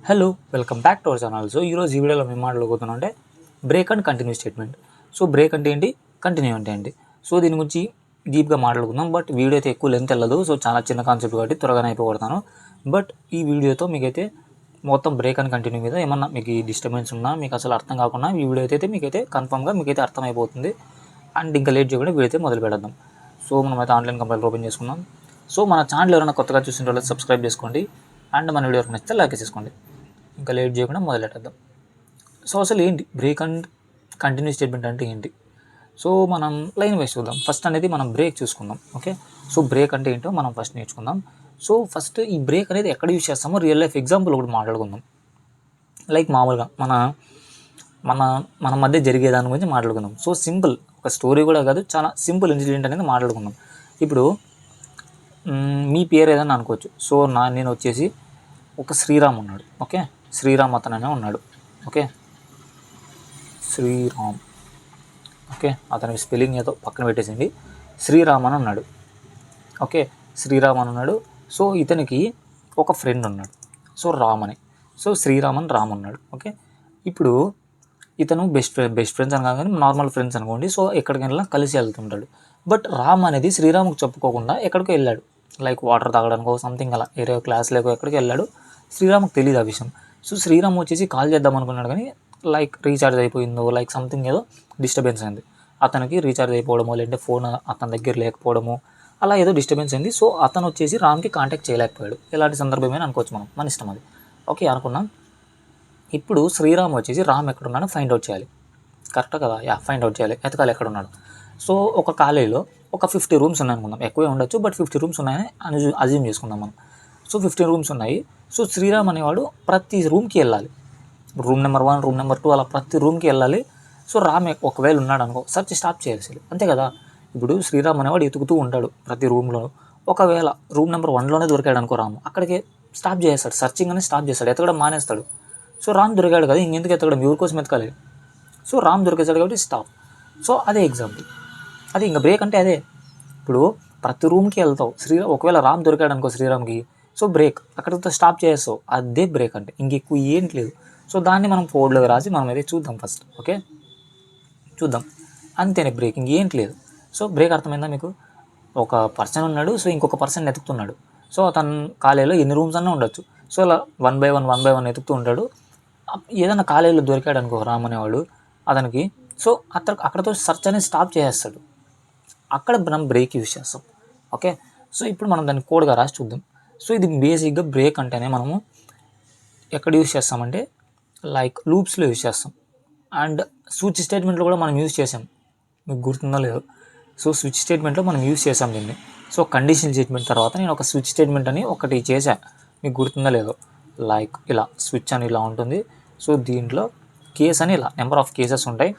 Hello welcome back to our channel. So ఈరోజు ఈ వీడియోలో మేము మాట్లాడుకుంటున్నాం అంటే break and continue statement. So break అంటే ఏంటి, కంటిన్యూ అంటే ఏంటి, సో దీని గురించి డీప్గా మాట్లాడుకుందాం. బట్ వీడియో అయితే ఎక్కువ లెంత్ వెళ్ళదు, సో చాలా చిన్న కాన్సెప్ట్ కాబట్టి త్వరగానే అయిపోగొడతాను. బట్ ఈ వీడియోతో మీకైతే మొత్తం బ్రేక్ అండ్ కంటిన్యూ మీద ఏమన్నా మీకు డిస్టర్బెన్స్ ఉన్నా, మీకు అసలు అర్థం కాకుండా ఈ వీడియో అయితే మీకైతే కన్ఫామ్గా మీకైతే అర్థమైపోతుంది. అండ్ ఇంకా లేట్ చేయకుండా వీడియో అయితే మొదలు పెడదాం. సో మనమైతే ఆన్లైన్ కంప్యూటర్ ఓపెన్ చేసుకుందాం. సో మన ఛానల్ ఎవరైనా కొత్తగా చూసిన వాళ్ళు సబ్స్క్రైబ్ చేసుకోండి. అండ్ మన వీడియో నచ్చితే లైక్ చేసుకోండి. ఇంకా లేట్ చేయకుండా మొదలెట్టేద్దాం. సో అసలు ఏంటి బ్రేక్ అండ్ కంటిన్యూ స్టేట్మెంట్ అంటే ఏంటి? సో మనం లైన్ వైస్ చూద్దాం. ఫస్ట్ అనేది మనం బ్రేక్ చూసుకుందాం. ఓకే, సో బ్రేక్ అంటే ఏంటో మనం ఫస్ట్ నేర్చుకుందాం. సో ఫస్ట్ ఈ బ్రేక్ అనేది ఎక్కడ యూజ్ చేస్తామో రియల్ లైఫ్ ఎగ్జాంపుల్ ఒకటి మాట్లాడుకుందాం. లైక్ మామూలుగా మన మన మన మధ్య జరిగే దాని గురించి మాట్లాడుకుందాం. సో సింపుల్, ఒక స్టోరీ కూడా కాదు, చాలా సింపుల్ ఇన్సిడెంట్ అనేది మాట్లాడుకుందాం. ఇప్పుడు మీ పేరు ఏదైనా అనుకోవచ్చు. సో నేను వచ్చేసి ఒక శ్రీరామ్ ఉన్నాడు. ఓకే, శ్రీరామ్ అతననే ఉన్నాడు. ఓకే, శ్రీరామ్. ఓకే, అతని స్పెల్లింగ్ ఏదో పక్కన పెట్టేసింది. శ్రీరామ్ అని ఉన్నాడు. ఓకే, శ్రీరామ్ అని ఉన్నాడు. సో ఇతనికి ఒక ఫ్రెండ్ ఉన్నాడు, సో రామ్ అని. సో శ్రీరామ్ అని రామ్ ఉన్నాడు. ఓకే, ఇప్పుడు ఇతను బెస్ట్ ఫ్రెండ్స్ అని కాదు కానీ నార్మల్ ఫ్రెండ్స్ అనుకోండి. సో ఎక్కడికైనా కలిసి వెళ్తుంటాడు. బట్ రామ్ అనేది శ్రీరామ్కి చెప్పుకోకుండా ఎక్కడికో వెళ్ళాడు, లైక్ వాటర్ తాగడానికో సంథింగ్ అలా వేరే క్లాస్ లేకో ఎక్కడికి వెళ్ళాడు. శ్రీరామ్కి తెలియదు ఆ విషయం. సో శ్రీరామ్ వచ్చేసి కాల్ చేద్దాం అనుకున్నాడు కానీ లైక్ రీఛార్జ్ అయిపోయిందో లైక్ సంథింగ్ ఏదో డిస్టర్బెన్స్ అయింది. అతనికి రీఛార్జ్ అయిపోవడమో లేదంటే ఫోన్ అతని దగ్గర లేకపోవడమో అలా ఏదో డిస్టర్బెన్స్ అయింది. సో అతను వచ్చేసి రామ్కి కాంటాక్ట్ చేయలేకపోయాడు. ఎలాంటి సందర్భమైనా అనుకోవచ్చు, మన ఇష్టం అది. ఓకే అనుకున్నాం. ఇప్పుడు శ్రీరామ్ వచ్చేసి రామ్ ఎక్కడున్నాడో ఫైండ్ అవుట్ చేయాలి. కరెక్ట్ కదా? ఫైండ్ అవుట్ చేయాలి, ఎతకాలి ఎక్కడున్నాడు. సో ఒక కాలేజీలో ఒక 50 రూమ్స్ ఉన్నాయి అనుకుందాం. ఎక్కువే ఉండొచ్చు, బట్ 50 రూమ్స్ ఉన్నాయని అజ్యూమ్ చేసుకుందాం మనం. సో 50 రూమ్స్ ఉన్నాయి. సో శ్రీరామ్ అనేవాడు ప్రతి రూమ్కి వెళ్ళాలి. రూమ్ నెంబర్ 1, రూమ్ నెంబర్ 2 అలా ప్రతి రూమ్కి వెళ్ళాలి. సో రామ్ ఒకవేళ ఉన్నాడు అనుకో, సెర్చ్ స్టాప్ చేయాల్సి, అంతే కదా. ఇప్పుడు శ్రీరామ్ అనేవాడు ఎతుకుతూ ఉంటాడు ప్రతి రూమ్లో. ఒకవేళ రూమ్ నెంబర్ 1లోనే దొరికాడు అనుకో రామ్, అక్కడికి స్టాప్ చేస్తాడు, సర్చింగ్ అనేది స్టాప్ చేస్తాడు, ఎతకడం మానేస్తాడు. సో రామ్ దొరికాడు కదా, ఇంకెందుకు ఎతకడం, ఎవరి కోసం ఎతకాలి. సో రామ్ దొరికేసాడు కాబట్టి స్టాప్. సో అదే ఎగ్జాంపుల్, అది ఇంకా బ్రేక్ అంటే అదే. ఇప్పుడు ప్రతి రూమ్కి వెళ్తావు, ఒకవేళ రామ్ దొరికాడు అనుకో శ్రీరామ్కి, సో బ్రేక్ అక్కడితో స్టాప్ చేస్తావు, అదే బ్రేక్ అంటే, ఇంకెక్కువ ఏంటి లేదు. సో దాన్ని మనం బోర్డులోకి రాసి మనం అయితే చూద్దాం ఫస్ట్. ఓకే చూద్దాం, అంతేనే బ్రేక్, ఇంకేంటి లేదు. సో బ్రేక్ అర్థమైందా మీకు? ఒక పర్సన్ ఉన్నాడు, సో ఇంకొక పర్సన్ ఎతుకుతున్నాడు. సో అతను కాలేజీలో ఎన్ని రూమ్స్ అన్నా ఉండొచ్చు. సో అలా 1 by 1 ఎతుకుతూ ఉంటాడు. ఏదైనా కాలేజీలో దొరికాడు అనుకో రామ్ అనేవాడు అతనికి, సో అక్కడతో సర్చ్ అనేది స్టాప్ చేసేస్తాడు. అక్కడ మనం బ్రేక్ యూజ్ చేస్తాం. ఓకే, సో ఇప్పుడు మనం దాన్ని కోడ్గా రాసి చూద్దాం. సో ఇది బేసిక్గా బ్రేక్ అంటేనే మనము ఎక్కడ యూజ్ చేస్తామంటే లైక్ లూప్స్లో యూజ్ చేస్తాం. అండ్ స్విచ్ స్టేట్మెంట్లో కూడా మనం యూజ్ చేసాం, మీకు గుర్తుందో లేదో. సో స్విచ్ స్టేట్మెంట్లో మనం యూజ్ చేసాం దీన్ని. సో కండిషనల్ స్టేట్మెంట్ తర్వాత నేను ఒక స్విచ్ స్టేట్మెంట్ అని ఒకటి చేశాను, మీకు గుర్తుందో లేదో. లైక్ ఇలా స్విచ్ అని ఇలా ఉంటుంది. సో దీంట్లో కేస్ అని ఇలా నెంబర్ ఆఫ్ కేసెస్ ఉంటాయి.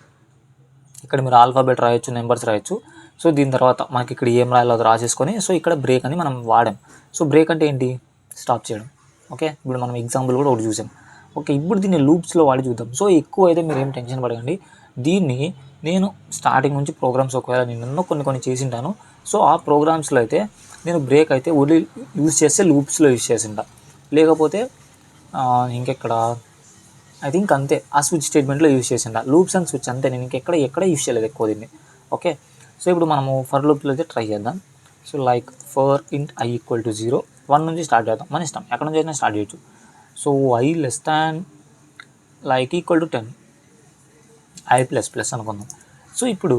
ఇక్కడ మీరు ఆల్ఫాబెట్ రాయొచ్చు, నెంబర్స్ రాయొచ్చు. సో దీని తర్వాత మనకి ఇక్కడ ఏం రాయాలో అది రాసేసుకొని, సో ఇక్కడ బ్రేక్ అని మనం వాడాం. సో బ్రేక్ అంటే ఏంటి, స్టాప్ చేయడం. ఓకే, ఇప్పుడు మనం ఎగ్జాంపుల్ కూడా ఒకటి చూసాం. ఓకే, ఇప్పుడు దీన్ని లూప్స్లో వాడి చూద్దాం. సో ఎక్కువ అయితే మీరు ఏం టెన్షన్ పడకండి. దీన్ని నేను స్టార్టింగ్ నుంచి ప్రోగ్రామ్స్ ఒకవేళ నేను కొన్ని చేసింటాను. సో ఆ ప్రోగ్రామ్స్లో అయితే నేను బ్రేక్ అయితే ఓన్లీ యూజ్ చేస్తే లూప్స్లో యూజ్ చేసింటా, లేకపోతే ఇంకెక్కడ ఐ థింక్ అంతే ఆ స్విచ్ స్టేట్మెంట్లో యూజ్ చేసింటా. లూప్స్ అండ్ స్విచ్ అంతే, నేను ఎక్కడ యూజ్ చేయలేదు ఎక్కువ దీన్ని. ఓకే, సో ఇప్పుడు మనము ఫర్ లూప్లో అయితే ట్రై చేద్దాం. సో లైక్ ఫర్ ఇంట్ i = 0, 1 నుంచి స్టార్ట్ చేద్దాం, మన ఇష్టం ఎక్కడ నుంచి అయినా స్టార్ట్ చేయొచ్చు. So i less than like equal to 10, i ++ అనుకుందాం. సో ఇప్పుడు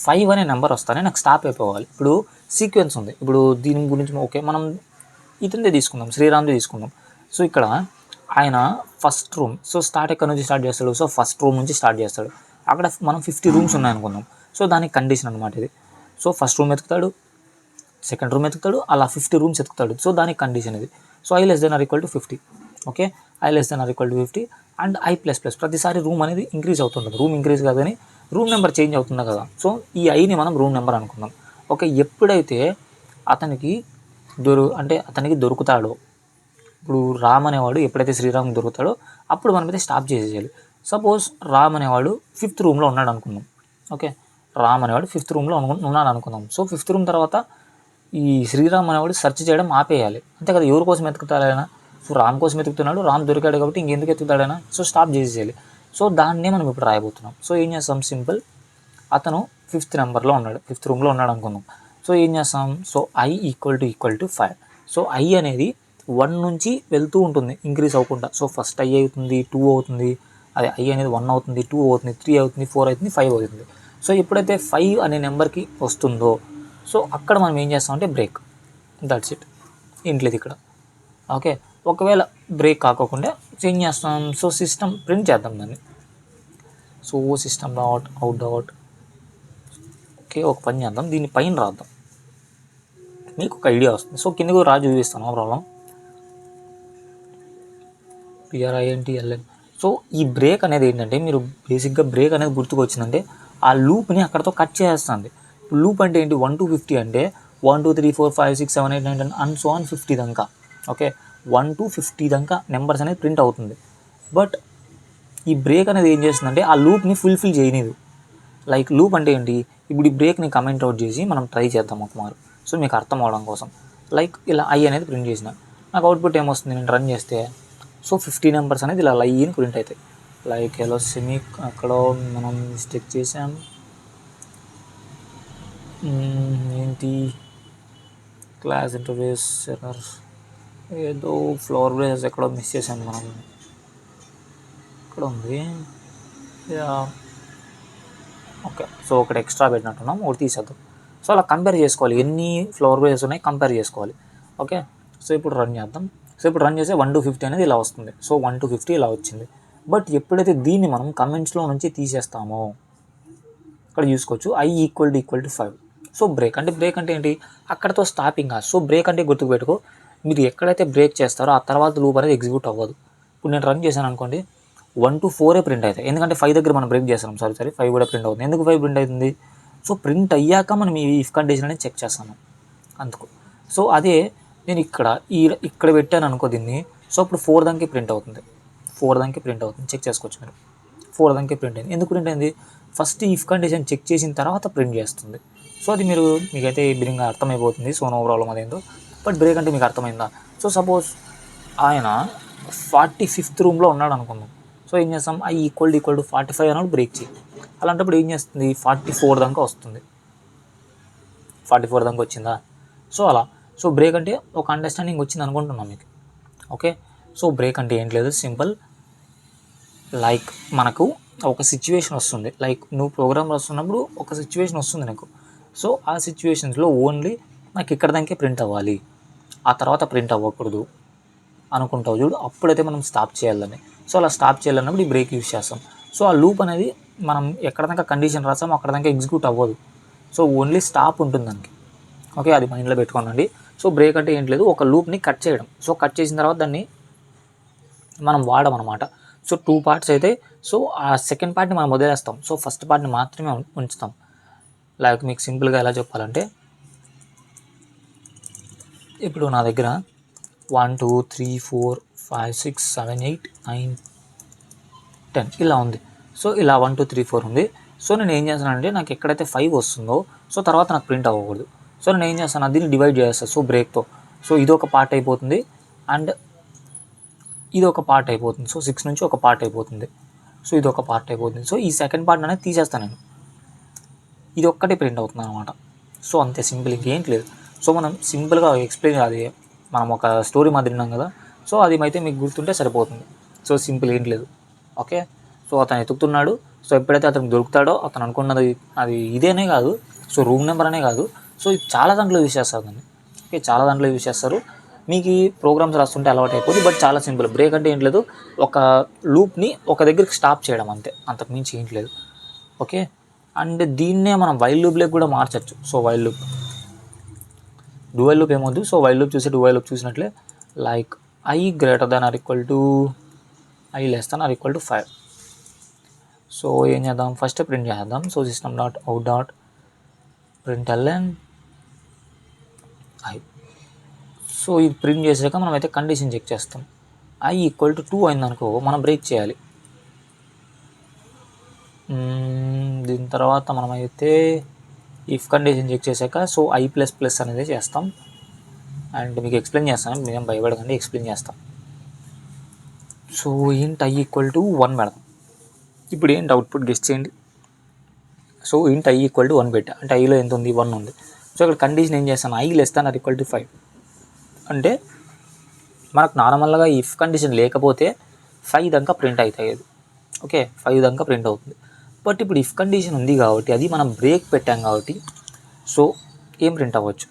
5 అనే నెంబర్ వస్తానే నాకు స్టాప్ అయిపోవాలి. ఇప్పుడు సీక్వెన్స్ ఉంది, ఇప్పుడు దీని గురించి ఓకే మనం ఇతనిదే తీసుకుందాం, శ్రీరామ్దే తీసుకుందాం. సో ఇక్కడ ఆయన ఫస్ట్ రూమ్, సో స్టార్ట్ ఎక్కడ నుంచి స్టార్ట్ చేస్తాడు, సో ఫస్ట్ రూమ్ నుంచి స్టార్ట్ చేస్తాడు. అక్కడ మనం 50 రూమ్స్ ఉన్నాయనుకుందాం. సో దానికి కండిషన్ అనమాట ఇది. సో ఫస్ట్ రూమ్ ఎత్తుకుతాడు, సెకండ్ రూమ్ ఎత్తుకుతాడు, అలా 50 రూమ్స్ ఎత్తుకుతాడు. సో దానికి కండిషన్ ఇది. So i less than or equal to 50. Okay, i less than or equal to 50 and i ++. ప్రతిసారి రూమ్ అనేది ఇంక్రీజ్ అవుతుంటుంది. రూమ్ ఇంక్రీజ్ కాదు కానీ రూమ్ నెంబర్ చేంజ్ అవుతుంది కదా. సో ఈ iని మనం రూమ్ నెంబర్ అనుకుందాం. ఓకే, ఎప్పుడైతే అతనికి దొరుకుతాడో, ఇప్పుడు రామ్ అనేవాడు ఎప్పుడైతే శ్రీరామ్ దొరుకుతాడో అప్పుడు మనమైతే స్టాప్ చేసేయాలి. సపోజ్ రామ్ అనేవాడు 5th రూమ్లో ఉన్నాడు అనుకుందాం. ఓకే, రామ్ అనేవాడు 5th రూమ్లో ఉన్నాడు అనుకుందాం. సో 5th రూమ్ తర్వాత ఈ శ్రీరామ్ అనేవాడు సెర్చ్ చేయడం ఆపేయాలి, అంతే కదా. ఎవరి కోసం ఎతుకుతారు ఆయన, సో రామ్ కోసం ఎత్తుకుతున్నాడు, రామ్ దొరికాడు కాబట్టి ఇంకెందుకు ఎత్తుకుతాడైనా, సో స్టాప్ చేసేయాలి. సో దాన్నే మనం ఇప్పుడు రాయబోతున్నాం. సో ఏం చేస్తాం, సింపుల్, అతను 5th నెంబర్లో ఉన్నాడు, 5th రూమ్లో ఉన్నాడు అనుకుందాం. సో ఏం చేస్తాం, సో I = 5. సో I అనేది 1 నుంచి వెళ్తూ ఉంటుంది, ఇంక్రీజ్ అవ్వకుండా. సో ఫస్ట్ I అవుతుంది, 2 అవుతుంది, అదే I అనేది 1 అవుతుంది, 2 అవుతుంది, 3 అవుతుంది, 4 అవుతుంది, 5 అవుతుంది. సో ఎప్పుడైతే 5 అనే నెంబర్కి వస్తుందో సో అక్కడ మనం ఏం చేస్తామంటే బ్రేక్, దట్స్ ఇట్, ఇంట్లేదు ఇక్కడ. ఓకే, ఒకవేళ బ్రేక్ కాకోకుండా ఏం చేస్తాం, సో సిస్టమ్ ప్రింట్ చేద్దాం దాన్ని. So system.out. ఓకే, ఒక పని చేద్దాం, దీన్ని పైన రాద్దాం, మీకు ఒక ఐడియా వస్తుంది. సో కిందకు రాజు చూపిస్తాను, ప్రాబ్లం PRINTLN. సో ఈ బ్రేక్ అనేది ఏంటంటే, మీరు బేసిక్గా బ్రేక్ అనేది గుర్తుకొచ్చిందంటే ఆ లూప్ని అక్కడతో కట్ చేస్తుంది. లూప్ అంటే ఏంటి, 1 to 50 అంటే 1 2 3 4 5 6 7 8 9 10 అండ్ సో ఆన్ 50 దాకా. ఓకే, 1 to 50 దాకా నెంబర్స్ అనేది ప్రింట్ అవుతుంది. బట్ ఈ బ్రేక్ అనేది ఏం చేస్తుందంటే ఆ లూప్ని ఫుల్ఫిల్ చేయలేదు. లైక్ లూప్ అంటే ఏంటి, ఇప్పుడు ఈ బ్రేక్ని కమెంట్ అవుట్ చేసి మనం ట్రై చేద్దాం ఒక మారు, సో మీకు అర్థం అవడం కోసం. లైక్ ఇలా I అనేది ప్రింట్ చేసిన, నాకు అవుట్పుట్ ఏమొస్తుంది, నేను రన్ చేస్తే సో 50 నెంబర్స్ అనేది ఇలా లైన్ ప్రింట్ అవుతాయి. లైక్ ఎలా సెమీ అక్కడ మనం మిస్టేక్ చేసాం, ఏంటి క్లాస్ ఇంటర్ఫేస్ ఎర్రర్, ఏదో ఫ్లోర్ బేస్ ఎక్కడో మిస్ చేసాను మనం, ఇక్కడ ఉంది. ఓకే, సో ఒకటి ఎక్స్ట్రా పెట్టినట్టున్నాం, ఒకటి తీసేద్దాం. సో అలా కంపేర్ చేసుకోవాలి, ఎన్ని ఫ్లోర్ బేస్ ఉన్నాయి కంపేర్ చేసుకోవాలి. ఓకే, సో ఇప్పుడు రన్ చేద్దాం. సో ఇప్పుడు రన్ చేస్తే 1 to 50 అనేది ఇలా వస్తుంది. సో 1 to 50 ఇలా వచ్చింది. బట్ ఎప్పుడైతే దీన్ని మనం కమెంట్స్లో నుంచి తీసేస్తామో ఇక్కడ చూసుకోవచ్చు, I = 5. సో బ్రేక్ అంటే ఏంటి, అక్కడతో స్టాపింగ్ కాదు. సో బ్రేక్ అంటే గుర్తుపెట్టుకో, మీరు ఎక్కడైతే బ్రేక్ చేస్తారో ఆ తర్వాత లూప్ అనేది ఎగ్జిక్యూట్ అవ్వదు. ఇప్పుడు నేను రన్ చేశాను అనుకోండి, 1 to 4 ప్రింట్ అవుతాయి, ఎందుకంటే 5 దగ్గర మనం బ్రేక్ చేస్తాం. సారీ 5 కూడా ప్రింట్ అవుతుంది. ఎందుకు 5 ప్రింట్ అవుతుంది, సో ప్రింట్ అయ్యాక మనం ఈ ఇఫ్ కండిషన్ అనేది చెక్ చేస్తాము అందుకు. సో అదే నేను ఇక్కడ పెట్టాను అనుకో దీన్ని, సో అప్పుడు 4 దానికి ప్రింట్ అవుతుంది, 4 దానికి ప్రింట్ అవుతుంది, చెక్ చేసుకోవచ్చు మీరు. 4 దానికి ప్రింట్ అయింది. ఎందుకు ప్రింట్ అయింది, ఫస్ట్ ఇఫ్ కండిషన్ చెక్ చేసిన తర్వాత ప్రింట్ చేస్తుంది. సో అది మీకైతే బిరింగా అర్థమైపోతుంది. సో నో ప్రాబ్లం అదేందో. బట్ బ్రేక్ అంటే మీకు అర్థమైందా. సో సపోజ్ ఆయన 45th రూమ్లో ఉన్నాడు అనుకుందాం. సో ఏం చేస్తాం, I = 45 అన్నప్పుడు బ్రేక్ చేయి. అలాంటప్పుడు ఏం చేస్తుంది, 44 దాకా వస్తుంది. 44 దాకా వచ్చిందా, సో అలా. సో బ్రేక్ అంటే ఒక అండర్స్టాండింగ్ వచ్చింది అనుకుంటున్నాం మీకు. ఓకే, సో బ్రేక్ అంటే ఏంటి లేదు, సింపుల్. లైక్ మనకు ఒక సిచ్యువేషన్ వస్తుంది, లైక్ నువ్వు ప్రోగ్రామ్ రాస్తున్నప్పుడు ఒక సిచ్యువేషన్ వస్తుంది నీకు. సో ఆ సిచ్యువేషన్స్లో ఓన్లీ నాకు ఇక్కడ దాకే ప్రింట్ అవ్వాలి, ఆ తర్వాత ప్రింట్ అవ్వకూడదు అనుకుంటావు చూడు, అప్పుడైతే మనం స్టాప్ చేయాలని. సో అలా స్టాప్ చేయాలన్నప్పుడు ఈ బ్రేక్ యూస్ చేస్తాం. సో ఆ లూప్ అనేది మనం ఎక్కడ దాకా కండిషన్ రాస్తామో అక్కడ దాకా ఎగ్జిక్యూట్ అవ్వదు. సో ఓన్లీ స్టాప్ ఉంటుంది దానికి. ఓకే, అది మైండ్లో పెట్టుకోనండి. సో బ్రేక్ అంటే ఏంటి లేదు, ఒక లూప్ని కట్ చేయడం. సో కట్ చేసిన తర్వాత దాన్ని మనం వాడమన్నమాట. సో 2 పార్ట్స్ అయితే, సో ఆ సెకండ్ పార్ట్ని మనం వదిలేస్తాం. సో ఫస్ట్ పార్ట్ని మాత్రమే ఉంచుతాం. లైక్ మీకు సింపుల్గా ఎలా చెప్పాలంటే, ఇప్పుడు నా దగ్గర 1 2 3 4 5 6 7 8 9 10 ఇలా ఉంది. సో ఇలా 1 2 3 4 ఉంది. సో నేను ఏం చేస్తానంటే, నాకు ఎక్కడైతే 5 వస్తుందో సో తర్వాత నాకు ప్రింట్ అవ్వకూడదు. సో నేను ఏం చేస్తాను, దీన్ని డివైడ్ చేస్తాను. సో బ్రేక్తో, సో ఇది ఒక పార్ట్ అయిపోతుంది అండ్ ఇది ఒక పార్ట్ అయిపోతుంది. సో 6 నుంచి ఒక పార్ట్ అయిపోతుంది. సో ఇది ఒక పార్ట్ అయిపోతుంది. సో ఈ సెకండ్ పార్ట్ అనేది తీసేస్తాను నేను, ఇది ఒక్కటే ప్రింట్ అవుతుంది అనమాట. సో అంతే సింపుల్, ఇంకేంటి లేదు. సో మనం సింపుల్గా ఎక్స్ప్లెయిన్, అది మనం ఒక స్టోరీ మాదిరి విన్నాం కదా, సో అది అయితే మీకు గుర్తుంటే సరిపోతుంది. సో సింపుల్ ఏంటి లేదు. ఓకే, సో అతను ఎతుకుతున్నాడు. సో ఎప్పుడైతే అతనికి దొరుకుతాడో, అతను అనుకున్నది అది ఇదేనే కాదు, సో రూమ్ నెంబర్ అనే కాదు, సో ఇది చాలా దాంట్లో యూస్ చేస్తారు దాన్ని. ఓకే, చాలా దాంట్లో యూస్ చేస్తారు. మీకు ఈ ప్రోగ్రామ్స్ రాస్తుంటే అలవాటు అయిపోతుంది. బట్ చాలా సింపుల్. బ్రేక్ అంటే ఏంటి లేదు, ఒక లూప్ని ఒక దగ్గరికి స్టాప్ చేయడం అంతే, అంతకు మించి ఏంటి లేదు. ఓకే, అండ్ దీన్నే మనం వైల్ లూప్లోకి కూడా మార్చచ్చు. So while loop, do while loop ఏమొద్దు. సో వైల్ లూప్ చూసి డువల్ లూప్ చూసినట్లే, లైక్ I > I <= 5. సో ఏం చేద్దాం, ఫస్ట్ ప్రింట్ చేద్దాం. So system.out.println I. సో ఇది ప్రింట్ చేసాక మనం అయితే కండిషన్ చెక్ చేస్తాం. I = 2 అయిందనుకో మనం బ్రేక్ చేయాలి. దీని తర్వాత మనమైతే ఇఫ్ కండిషన్ చెక్ చేశాక సో I++ అనేది చేస్తాం. అండ్ మీకు ఎక్స్ప్లెయిన్ చేస్తాను, మేము భయపడకండి, ఎక్స్ప్లెయిన్ చేస్తాం. సో ఇంట్ i ఈక్వల్ టు 1 పెడదాం. ఇప్పుడు ఏంటి అవుట్పుట్ గెస్ చేయండి. సో ఇంట్ i ఈక్వల్ టు 1 పెట్టా, అంటే ఐలో ఎంత ఉంది, 1 ఉంది. సో ఇక్కడ కండిషన్ ఏం చేస్తాను, i less than or equal to 5. అంటే మనకు నార్మల్గా ఇఫ్ కండిషన్ లేకపోతే 5 దాకా ప్రింట్ అవుతాయి. ఓకే, 5 దాకా ప్రింట్ అవుతుంది. బట్ ఇప్పుడు ఇఫ్ కండిషన్ ఉంది కాబట్టి, అది మనం బ్రేక్ పెట్టాం కాబట్టి, సో ఏం ప్రింట్ అవ్వచ్చు,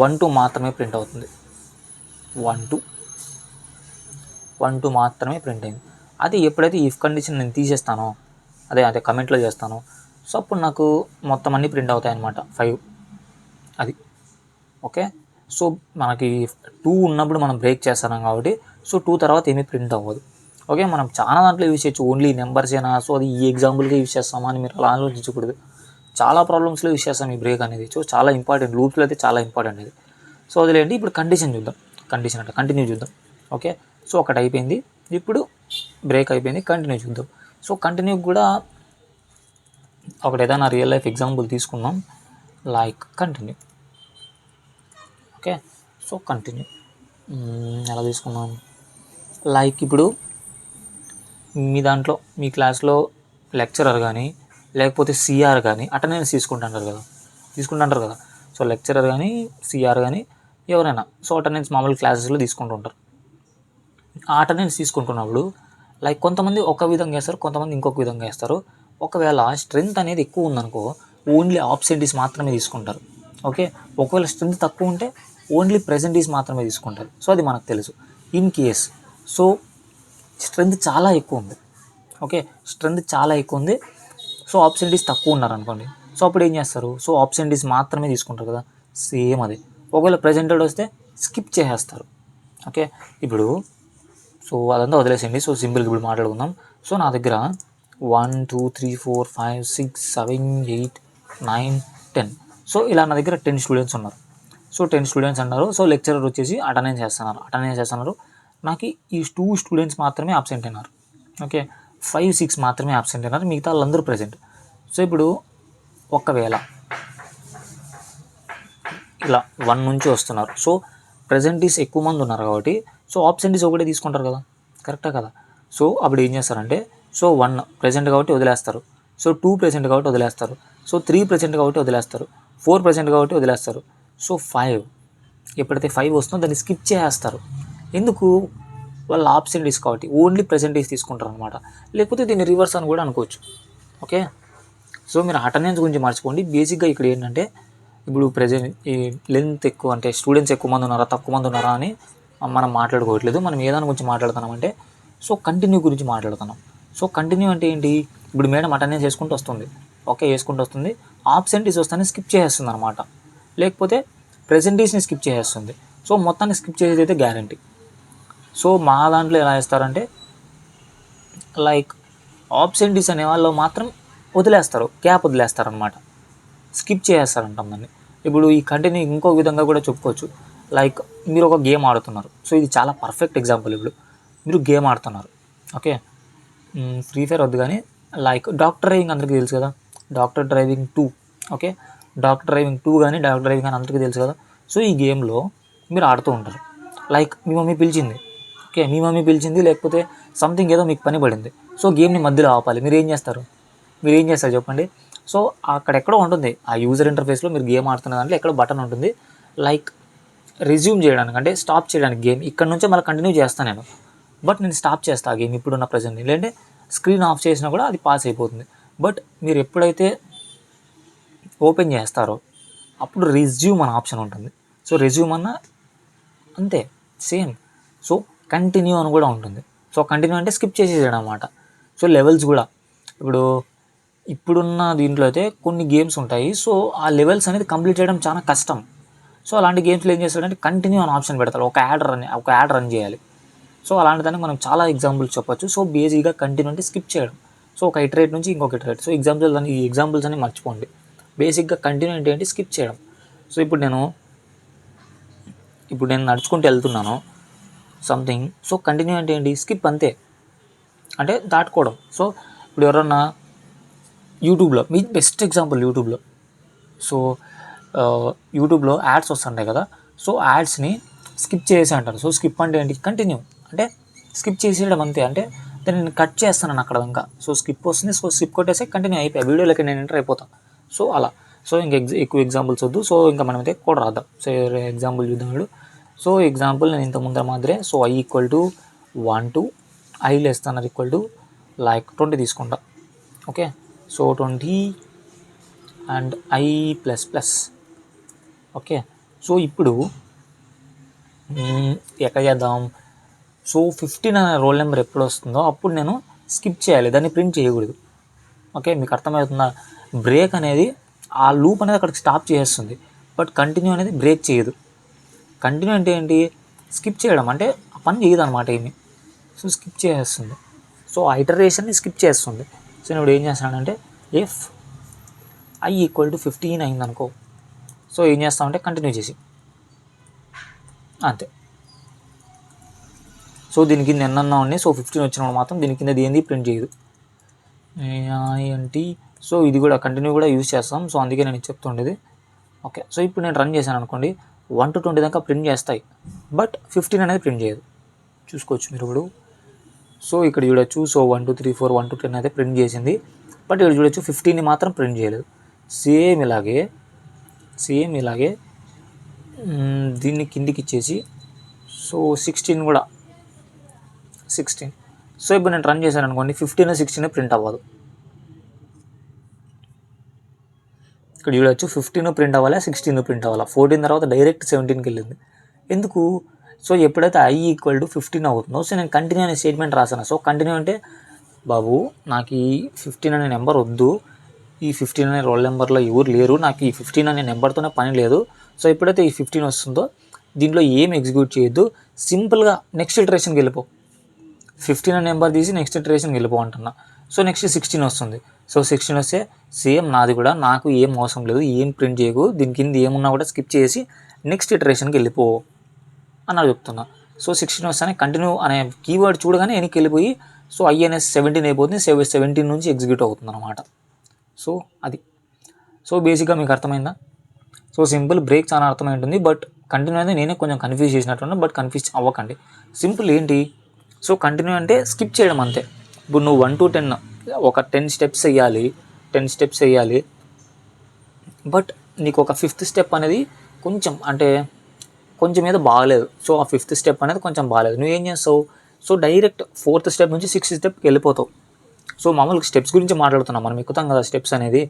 1 2 మాత్రమే ప్రింట్ అవుతుంది. 1 2 మాత్రమే ప్రింట్ అయింది. అది ఎప్పుడైతే ఇఫ్ కండిషన్ నేను తీసేస్తానో, అదే కమెంట్లో చేస్తానో, సో అప్పుడు నాకు మొత్తం అన్నీ ప్రింట్ అవుతాయి అన్నమాట, 5 అది. ఓకే, సో మనకి 2 ఉన్నప్పుడు మనం బ్రేక్ చేస్తున్నాం కాబట్టి, సో 2 తర్వాత ఏమీ ప్రింట్ అవ్వదు. ఓకే, మనం చాలా దాంట్లో యూజ్ చేయొచ్చు, ఓన్లీ నెంబర్సేనా, సో అది ఈ ఎగ్జాంపుల్గా యూజ్ చేస్తామా అని మీరు అలా ఆలోచించకూడదు. చాలా ప్రాబ్లమ్స్లో యూజ్ చేస్తాం ఈ బ్రేక్ అనేది. సో చాలా ఇంపార్టెంట్, లూప్స్లో అయితే చాలా ఇంపార్టెంట్ ఇది. సో వదిలేండి, ఇప్పుడు కంటిన్యూ చూద్దాం. ఓకే, సో ఒకటి అయిపోయింది, ఇప్పుడు బ్రేక్ అయిపోయింది, కంటిన్యూ చూద్దాం. సో కంటిన్యూ కూడా ఒకటి ఏదైనా రియల్ లైఫ్ ఎగ్జాంపుల్ తీసుకుందాం, like continue. Okay, so continue ఎలా తీసుకున్నాం, లైక్ ఇప్పుడు మీ దాంట్లో మీ క్లాస్లో లెక్చరర్ కానీ లేకపోతే సిఆర్ కానీ అటెండెన్స్ తీసుకుంటుంటారు కదా. సో లెక్చరర్ కానీ సిఆర్ కానీ ఎవరైనా సో అటెండెన్స్ మామూలు క్లాసెస్లో తీసుకుంటుంటారు. ఆ అటెండెన్స్ తీసుకుంటున్నప్పుడు లైక్ కొంతమంది ఒక విధంగా వేస్తారు, కొంతమంది ఇంకొక విధంగా వేస్తారు. ఒకవేళ స్ట్రెంత్ అనేది ఎక్కువ ఉందనుకో, ఓన్లీ ఆబ్సెంటీస్ మాత్రమే తీసుకుంటారు. ఓకే, ఒకవేళ స్ట్రెంత్ తక్కువ ఉంటే ఓన్లీ ప్రెజెంటీస్ మాత్రమే తీసుకుంటారు. సో అది మనకు తెలుసు. ఇన్ కేస్ సో స్ట్రెంత్ చాలా ఎక్కువ ఉంది, ఓకే, స్ట్రెంత్ చాలా ఎక్కువ ఉంది, సో ఆబ్సెంటీస్ తక్కువ ఉన్నారనుకోండి, సో అప్పుడు ఏం చేస్తారు, సో ఆబ్సెంటీస్ మాత్రమే తీసుకుంటారు కదా. సేమ్ అది ఒకవేళ ప్రెజెంటెడ్ వస్తే స్కిప్ చేసేస్తారు. ఓకే, ఇప్పుడు సో అదంతా వదిలేసేయండి. సో సింపుల్గా ఇప్పుడు మాట్లాడుకుందాం. సో నా దగ్గర 1 2 3 4 5 6 7 8 9 10, సో ఇలా నా దగ్గర 10 స్టూడెంట్స్ ఉన్నారు. సో 10 స్టూడెంట్స్ అన్నారు. సో లెక్చరర్ వచ్చేసి అటెండెన్స్ చేస్తున్నారు. నాకు ఈ 2 స్టూడెంట్స్ మాత్రమే అబ్సెంట్ అయినారు. ఓకే, 5 6 మాత్రమే అబ్సెంట్ అయినారు, మిగతా వాళ్ళందరూ ప్రజెంట్. సో ఇప్పుడు ఒకవేళ ఇలా 1 నుంచి వస్తున్నారు, సో ప్రెజెంటీస్ ఎక్కువ మంది ఉన్నారు కాబట్టి, సో ఆబ్సెంటీస్ ఒకటే తీసుకుంటారు కదా, కరెక్టా కదా. సో అప్పుడు ఏం చేస్తారంటే, సో 1 ప్రెజెంట్ కాబట్టి వదిలేస్తారు, సో 2 ప్రెజెంట్ కాబట్టి వదిలేస్తారు, సో 3 ప్రెజెంట్ కాబట్టి వదిలేస్తారు, 4 ప్రెజెంట్ కాబట్టి వదిలేస్తారు. సో 5 ఎప్పుడైతే 5 వస్తుందో దాన్ని స్కిప్ చేసేస్తారు. ఎందుకు, వాళ్ళు ఆబ్సెంటీస్ కాబట్టి ఓన్లీ ప్రెజెంటీస్ తీసుకుంటారు అనమాట. లేకపోతే దీన్ని రివర్స్ అని కూడా అనుకోవచ్చు. ఓకే, సో మీరు అటెండెన్స్ గురించి మర్చిపోండి. బేసిక్గా ఇక్కడ ఏంటంటే, ఇప్పుడు ప్రెజెంట్ ఈ లెంత్ ఎక్కువ అంటే స్టూడెంట్స్ ఎక్కువ మంది ఉన్నారా తక్కువ మంది ఉన్నారా అని మనం మాట్లాడుకోవట్లేదు. మనం ఏదాని గురించి మాట్లాడుతున్నామంటే, సో కంటిన్యూ గురించి మాట్లాడుతున్నాం. సో కంటిన్యూ అంటే ఏంటి, ఇప్పుడు మేడం అటెండెన్స్ చేసుకుంటూ వస్తుంది, ఓకే వేసుకుంటూ వస్తుంది, ఆబ్సెంటీస్ వస్తానే స్కిప్ చేసేస్తుంది అనమాట, లేకపోతే ప్రెజెంటీస్ని స్కిప్ చేసేస్తుంది. సో మొత్తాన్ని స్కిప్ చేసేది అయితే గ్యారంటీ. సో మా దాంట్లో ఎలా చేస్తారంటే, లైక్ ఆబ్సెంటీస్ అనే వాళ్ళు మాత్రం వదిలేస్తారు, గ్యాప్ వదిలేస్తారు అనమాట, స్కిప్ చేసేస్తారంటాం దాన్ని. ఇప్పుడు ఈ కంటిన్యూ ఇంకో విధంగా కూడా చెప్పుకోవచ్చు. లైక్ మీరు ఒక గేమ్ ఆడుతున్నారు, సో ఇది చాలా పర్ఫెక్ట్ ఎగ్జాంపుల్. ఇప్పుడు మీరు గేమ్ ఆడుతున్నారు, ఓకే, ఫ్రీ ఫైర్ వద్దు కానీ లైక్ డాక్టర్ డ్రైవింగ్ అందరికీ తెలుసు కదా, doctor driving 2, okay, doctor driving 2 కానీ డాక్టర్ డ్రైవింగ్ అని అందరికీ తెలుసు కదా. సో ఈ గేమ్లో మీరు ఆడుతూ ఉంటారు, లైక్ మీ మమ్మీ పిలిచింది, ఓకే, మీ మమ్మీ పిలిచింది లేకపోతే సంథింగ్ ఏదో మీకు పని పడింది, సో గేమ్ని మధ్యలో ఆపాలి, మీరు ఏం చేస్తారు చెప్పండి. సో అక్కడెక్కడో ఉంటుంది ఆ యూజర్ ఇంటర్ఫేస్లో, మీరు గేమ్ ఆడుతున్న దాంట్లో ఎక్కడో బటన్ ఉంటుంది, లైక్ రెజ్యూమ్ చేయడానికి, అంటే స్టాప్ చేయడానికి గేమ్. ఇక్కడ నుంచే మళ్ళీ కంటిన్యూ చేస్తాను నేను, బట్ నేను స్టాప్ చేస్తాను ఆ గేమ్ ఇప్పుడున్న ప్రజెంట్. లేదంటే స్క్రీన్ ఆఫ్ చేసినా కూడా అది పాస్ అయిపోతుంది. బట్ మీరు ఎప్పుడైతే ఓపెన్ చేస్తారో అప్పుడు రెజ్యూమ్ అనే ఆప్షన్ ఉంటుంది. సో రెజ్యూమ్ అన్న అంతే సేమ్. సో కంటిన్యూ అని కూడా ఉంటుంది. సో కంటిన్యూ అంటే స్కిప్ చేసేయడం అనమాట. సో లెవెల్స్ కూడా ఇప్పుడున్న దీంట్లో అయితే కొన్ని గేమ్స్ ఉంటాయి, సో ఆ లెవెల్స్ అనేది కంప్లీట్ చేయడం చాలా కష్టం. సో అలాంటి గేమ్స్లో ఏం చేస్తాడంటే కంటిన్యూ అని ఆప్షన్ పెడతారు, ఒక యాడ్ రన్ చేయాలి. సో అలాంటి దానికి మనం చాలా ఎగ్జాంపుల్స్ చెప్పొచ్చు. సో బేసిక్గా కంటిన్యూ అంటే స్కిప్ చేయడం, సో ఒక ఇటరేట్ నుంచి ఇంకొక ఇటరేట్. సో ఈ ఎగ్జాంపుల్స్ అని మర్చిపోండి. బేసిక్గా కంటిన్యూ అంటే ఏంటి, స్కిప్ చేయడం. సో ఇప్పుడు నేను నడుచుకుంటూ వెళ్తున్నాను సంథింగ్, సో కంటిన్యూ అంటే ఏంటి, స్కిప్ అంతే, అంటే దాటుకోవడం. సో ఇప్పుడు ఎవరన్నా యూట్యూబ్లో, బెస్ట్ ఎగ్జాంపుల్ యూట్యూబ్లో, సో యూట్యూబ్లో యాడ్స్ వస్తుంటాయి కదా, సో యాడ్స్ని స్కిప్ చేసి అంటారు. సో స్కిప్ అంటే ఏంటి, కంటిన్యూ అంటే స్కిప్ చేసేయడం అంతే. అంటే దాన్ని నేను కట్ చేస్తాను అక్కడ ఇంకా. సో స్కిప్ వస్తుంది, సో స్కిప్ కొట్టేసి కంటిన్యూ అయిపోయి వీడియోలోకి నేను ఎంటర్ అయిపోతాను. సో అలా. సో ఇంకా ఎక్కువ ఎగ్జాంపుల్స్ వద్దు. సో ఇంకా మనమైతే కూడా రాద్దాం. సో ఎగ్జాంపుల్ చూద్దాం ఇప్పుడు. సో ఎగ్జాంపుల్ నేను ఇంత ముందర మాదిరే. So I = 1 to I <= like 20 తీసుకుంటా. Okay, so 20 and I++. Okay, so ఇప్పుడు ఎక్కడ చేద్దాం. సో 15 అనే రోల్ నెంబర్ ఎప్పుడు వస్తుందో అప్పుడు నేను స్కిప్ చేయాలి, దాన్ని ప్రింట్ చేయకూడదు. ఓకే, మీకు అర్థమవుతుందా. బ్రేక్ అనేది ఆ లూప్ అనేది అక్కడికి స్టాప్ చేస్తుంది, బట్ కంటిన్యూ అనేది బ్రేక్ చేయదు. కంటిన్యూ అంటే ఏంటి, స్కిప్ చేయడం అంటే ఆ పని చేయదు అనమాట ఏమి. సో స్కిప్ చేసేస్తుంది. సో ఆ ఇటరేషన్ని స్కిప్ చేస్తుంది. సో నేను ఇప్పుడు ఏం చేస్తానంటే ఇఫ్ I = 15 అయిందనుకో, సో ఏం చేస్తామంటే కంటిన్యూ చేసి అంతే. సో దీని కింద ఎన్నన్నా ఉన్నాయి. సో 15 వచ్చినప్పుడు మాత్రం దీని కింద ఏంది ప్రింట్ చేయదు ఏంటి. సో ఇది కూడా కంటిన్యూ కూడా యూజ్ చేస్తాం. సో అందుకే నేను చెప్తుండేది. ఓకే, సో ఇప్పుడు నేను రన్ చేశాను అనుకోండి, 1 to 20 దాకా ప్రింట్ చేస్తాయి, బట్ 15 అనేది ప్రింట్ చేయదు. చూసుకోవచ్చు మీరు ఇప్పుడు. సో ఇక్కడ చూడొచ్చు. సో 1 2 3 4 1 to 10 అయితే ప్రింట్ చేసింది, బట్ ఇక్కడ చూడొచ్చు 15ని మాత్రం ప్రింట్ చేయలేదు. సేమ్ ఇలాగే దీన్ని కిందికి ఇచ్చేసి సో 16 కూడా 16. సో ఇప్పుడు నేను రన్ చేశాను అనుకోండి, 15 16 ప్రింట్ అవ్వదు. ఇక్కడ చూడొచ్చు 15 ప్రింట్ అవ్వాలి, 16 ప్రింట్ అవ్వాలి. 14 తర్వాత డైరెక్ట్ 17కి వెళ్ళింది. ఎందుకు. సో ఎప్పుడైతే I = 15 అవుతుందో, సో నేను కంటిన్యూ అనే స్టేట్మెంట్ రాసాను. సో కంటిన్యూ అంటే బాబు నాకు ఈ 15 అనే నెంబర్ వద్దు, ఈ 15 అనే రోల్ నెంబర్లో ఎవరు లేరు, నాకు ఈ 15 అనే నెంబర్తోనే పని లేదు. సో ఎప్పుడైతే ఈ 15 వస్తుందో దీంట్లో ఏం ఎగ్జిక్యూట్ చేయొద్దు, సింపుల్గా నెక్స్ట్ ఇటరేషన్కి వెళ్ళిపో. 15 అనే నెంబర్ తీసి నెక్స్ట్ ఇటరేషన్కి వెళ్ళిపో అంటున్నా. సో నెక్స్ట్ 16 వస్తుంది. సో 16 వస్తే సేమ్ నాది కూడా, నాకు ఏం అవసరం లేదు, ఏం ప్రింట్ చేయకు, దీని కింద ఏమున్నా కూడా స్కిప్ చేసి నెక్స్ట్ ఇటరేషన్కి వెళ్ళిపో అని చెప్తున్నా. సో 16 వస్తేనే కంటిన్యూ అనే కీవర్డ్ చూడగానే వెనక్కి వెళ్ళిపోయి సో I అనేది 17 అయిపోతుంది. 17 నుంచి ఎగ్జిక్యూట్ అవుతుంది అనమాట. సో అది. సో బేసిక్గా మీకు అర్థమైందా. సో సింపుల్, బ్రేక్ చాలా అర్థమై ఉంటుంది, బట్ కంటిన్యూ అనేది నేనే కొంచెం కన్ఫ్యూజ్ చేసినట్టున్నా, బట్ కన్ఫ్యూజ్ అవ్వకండి. సింపుల్ ఏంటి, సో కంటిన్యూ అంటే స్కిప్ చేయడం అంతే. ఇప్పుడు నువ్వు 1 to 10 ఒక 10 స్టెప్స్ వేయాలి, బట్ నీకు ఒక 5th స్టెప్ అనేది కొంచెం మీద బాగలేదు. సో ఆ 5th స్టెప్ అనేది కొంచెం బాగలేదు. నువ్వేం చేస్తావు, సో డైరెక్ట్ 4th స్టెప్ నుంచి 6th స్టెప్కి వెళ్ళిపోతావు. సో మామూలుగా స్టెప్స్ గురించి మాట్లాడుతున్నాం, మనం ఎక్కుతాం కదా స్టెప్స్ అనేది.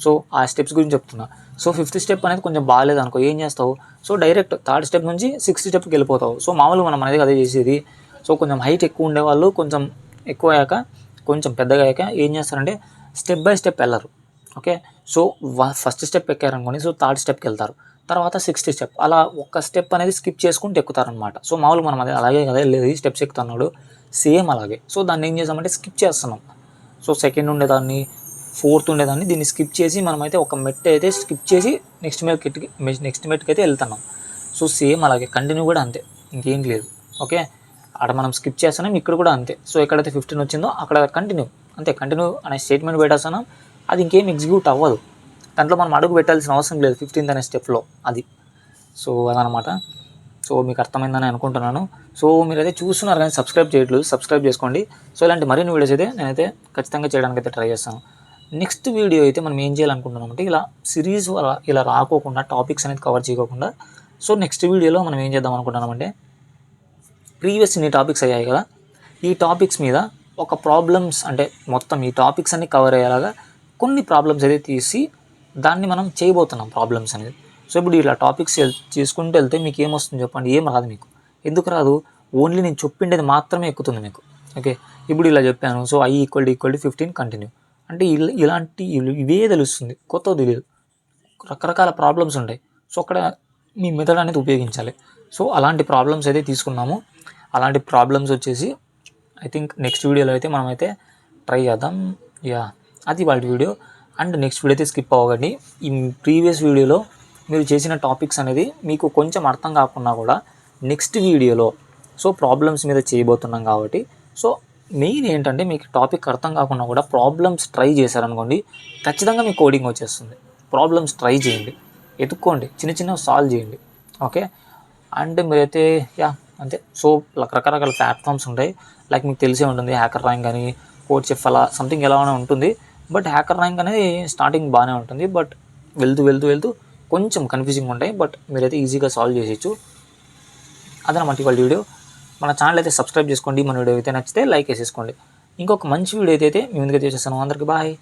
సో ఆ స్టెప్స్ గురించి చెప్తున్నా. సో 5th స్టెప్ అనేది కొంచెం బాగాలేదు అనుకో, ఏం చేస్తావు, సో డైరెక్ట్ 3rd స్టెప్ నుంచి 6th స్టెప్కి వెళ్ళిపోతావు. సో మామూలుగా మనం అనేది అదే చేసేది. సో కొంచెం హైట్ ఎక్కువ ఉండేవాళ్ళు కొంచెం ఎక్కువ అయ్యాక, కొంచెం పెద్దగా అయ్యాక ఏం చేస్తారంటే స్టెప్ బై స్టెప్ వెళ్ళరు. ఓకే, సో ఫస్ట్ స్టెప్ ఎక్కారనుకోండి, సో 3rd స్టెప్కి వెళ్తారు, తర్వాత 6th స్టెప్, అలా ఒక స్టెప్ అనేది స్కిప్ చేసుకుంటూ ఎక్కుతారనమాట. సో మామూలుగా మనం అలాగే కదా వెళ్ళేది, స్టెప్స్ ఎక్కుతున్నాడు సేమ్ అలాగే. సో దాన్ని ఏం చేస్తామంటే స్కిప్ చేస్తున్నాం. సో 2nd ఉండేదాన్ని, 4th ఉండేదాన్ని, దీన్ని స్కిప్ చేసి మనమైతే ఒక మెట్ అయితే స్కిప్ చేసి నెక్స్ట్ మెట్కి అయితే వెళ్తున్నాం. సో సేమ్ అలాగే కంటిన్యూ కూడా అంతే, ఇంకేం లేదు. ఓకే, అక్కడ మనం స్కిప్ చేస్తున్నాం, ఇక్కడ కూడా అంతే. సో ఎక్కడైతే 15 వచ్చిందో అక్కడ కంటిన్యూ అంతే. కంటిన్యూ అనే స్టేట్మెంట్ పెట్టేస్తున్నాం, అది ఇంకేం ఎగ్జిక్యూట్ అవ్వదు. దాంట్లో మనం అడుగు పెట్టాల్సిన అవసరం లేదు 15th అనే స్టెప్లో అది. సో అదనమాట. సో మీకు అర్థమైందని అనుకుంటున్నాను. సో మీరైతే చూస్తున్నారు కానీ సబ్స్క్రైబ్ చేయట్లేదు, సబ్స్క్రైబ్ చేసుకోండి. సో ఇలాంటి మరిన్ని వీడియోస్ అయితే నేనైతే ఖచ్చితంగా చేయడానికి అయితే ట్రై చేస్తాను. నెక్స్ట్ వీడియో అయితే మనం ఏం చేయాలనుకుంటున్నామంటే, ఇలా సిరీస్ ఇలా రాకోకుండా, టాపిక్స్ అనేది కవర్ చేయకోకుండా, సో నెక్స్ట్ వీడియోలో మనం ఏం చేద్దాం అనుకుంటున్నామంటే, ప్రీవియస్ ఇన్ని టాపిక్స్ అయ్యాయి కదా, ఈ టాపిక్స్ మీద ఒక ప్రాబ్లమ్స్ అంటే మొత్తం ఈ టాపిక్స్ అన్ని కవర్ అయ్యేలాగా కొన్ని ప్రాబ్లమ్స్ అయితే తీసి దాన్ని మనం చేయబోతున్నాం ప్రాబ్లమ్స్ అనేది. సో ఇప్పుడు ఇలా టాపిక్స్ చేసుకుంటూ వెళ్తే మీకు ఏమొస్తుంది చెప్పండి, ఏం రాదు మీకు. ఎందుకు రాదు, ఓన్లీ నేను చెప్పిండేది మాత్రమే ఎక్కుతుంది మీకు. ఓకే, ఇప్పుడు ఇలా చెప్పాను. సో I = 15 కంటిన్యూ అంటే ఇలాంటి ఇవే తెలుస్తుంది, కొత్తది తెలియదు. రకరకాల ప్రాబ్లమ్స్ ఉంటాయి. సో అక్కడ మీ మెథడ్ అనేది ఉపయోగించాలి. సో అలాంటి ప్రాబ్లమ్స్ అయితే తీసుకున్నాము. అలాంటి ప్రాబ్లమ్స్ వచ్చేసి ఐ థింక్ నెక్స్ట్ వీడియోలో అయితే మనమైతే ట్రై చేద్దాం. అది వాళ్ళ వీడియో. అండ్ నెక్స్ట్ వీడియో అయితే స్కిప్ అవ్వకండి. ఈ ప్రీవియస్ వీడియోలో మీరు చేసిన టాపిక్స్ అనేది మీకు కొంచెం అర్థం కాకుండా కూడా నెక్స్ట్ వీడియోలో సో ప్రాబ్లమ్స్ మీద చేయబోతున్నాం కాబట్టి, సో మెయిన్ ఏంటంటే మీకు టాపిక్ అర్థం కాకుండా కూడా ప్రాబ్లమ్స్ ట్రై చేశారనుకోండి, ఖచ్చితంగా మీకు కోడింగ్ వచ్చేస్తుంది. ప్రాబ్లమ్స్ ట్రై చేయండి, ఎత్తుక్కోండి, చిన్న చిన్నవి సాల్వ్ చేయండి. ఓకే. అండ్ మీరైతే అంతే. సో రకరకాల ప్లాట్ఫామ్స్ ఉంటాయి. లైక్ మీకు తెలిసే ఉంటుంది హ్యాకర్ ర్యాంక్ అని, కోడ్ చెఫ్ అలా సంథింగ్ ఎలానే ఉంటుంది. బట్ హ్యాకర్ ర్యాంక్ అనేది స్టార్టింగ్ బాగానే ఉంటుంది. బట్ వెళ్తూ కొంచెం కన్ఫ్యూజింగ్ ఉంటాయి. బట్ మీరైతే ఈజీగా సాల్వ్ చేసేయచ్చు. అదనమాట ఇవాళ వీడియో. మన ఛానల్ అయితే సబ్స్క్రైబ్ చేసుకోండి. మన వీడియో అయితే నచ్చితే లైక్ వేసేసుకోండి. ఇంకొక మంచి వీడియో అయితే మీ ముందుకు చేసేస్తాను. అందరికీ బాయ్.